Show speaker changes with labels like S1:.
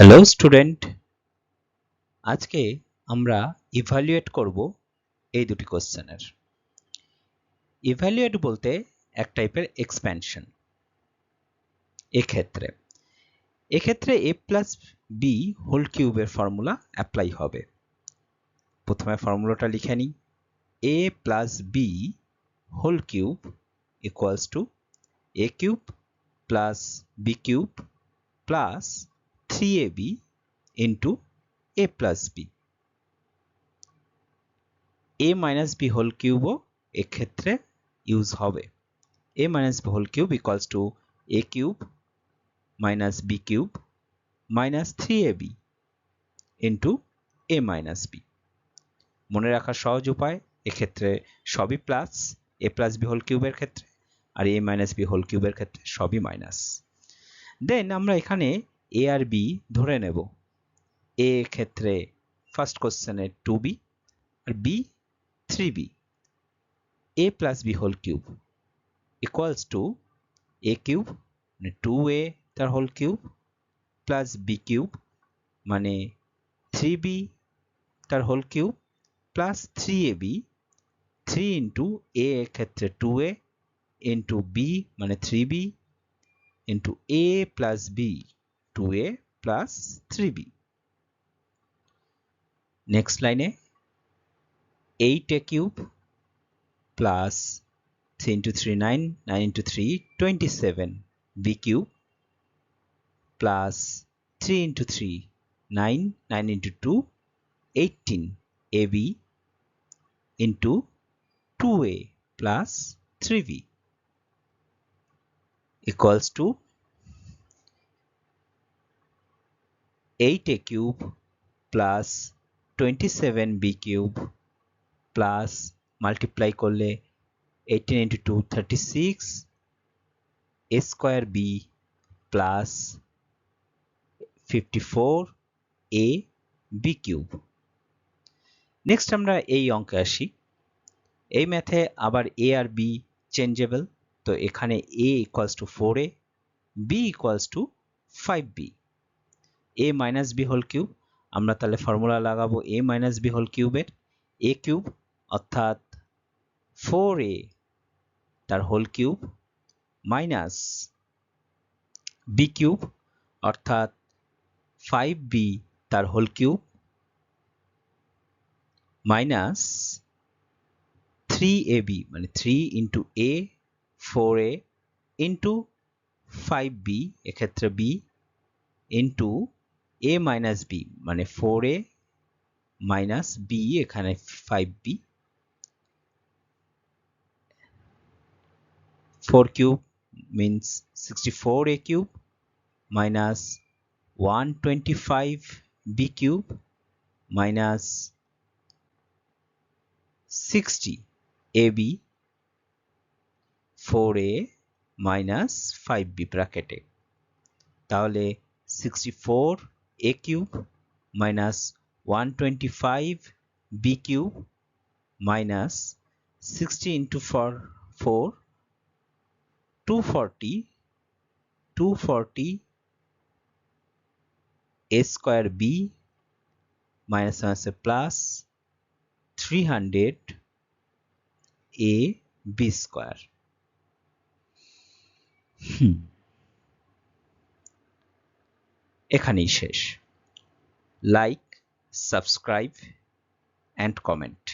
S1: Hello student, আজকে আমরা evaluate করব এই দুটি কোশ্চেনের। ইভ্যালুয়েট বলতে এক টাইপের এক্সপ্যানশন। এক্ষেত্রে a প্লাস বি হোল কিউবের ফর্মুলা অ্যাপ্লাই হবে। প্রথমে ফর্মুলাটা লিখে নিই। a plus B whole cube equals to a cube plus B cube plus 3ab into a plus B. a minus B whole কিউবও এক্ষেত্রে ইউজ হবে। a minus B whole cube equals to a cube minus B cube minus 3ab into a minus B. মনে রাখার সহজ উপায়, এক্ষেত্রে সবই plus, a plus B whole কিউবের ক্ষেত্রে, আর a মাইনাস বি হোল কিউবের ক্ষেত্রে সবই মাইনাস। দেন আমরা এখানে a আর b ধরে নেব। a ক্ষেত্রে ফার্স্ট কোশ্চেনে 2b আর b 3b। a plus B whole cube equals to a cube মানে 2a তার whole cube plus b cube মানে 3b তার whole cube plus 3ab, 3 into a এর ক্ষেত্রে 2a ইন্টু b মানে 3b into a plus b 2a plus 3b। Next লাইনে 8a cube plus 3 into 3 9, 9 into 3 27 b cube plus 3 into 3 9, 9 into 2 18 ab into 2a plus 3b equals to 8a cube plus 27b cube plus multiply করলে 18 into 2 36 a square b plus 54 a b cube। Next আমরা এই অঙ্কে আসি। এই ম্যাথে আবার a R b changeable, তো এখানে a equals to 4a, b equals to 5b। a minus b whole cube, আমরা তাহলে ফর্মুলা লাগাবো a মাইনাস b হোল কিউবের। a কিউব অর্থাৎ 4a তার whole cube minus b cube অর্থাৎ 5b তার হোল কিউব মাইনাস 3ab মানে 3 into a 4a into 5b এক্ষেত্রে b into a minus b মানে 4a মাইনাস b এখানে 5b, 4 cube means 64a cube minus 125b cube minus 60ab 4a minus 5b ব্র্যাকেটে। তাহলে 64a cube minus 125b cube minus 60 into 4 240 a square b minus plus 300 a b square। এখানেই শেষ। Like, subscribe and comment.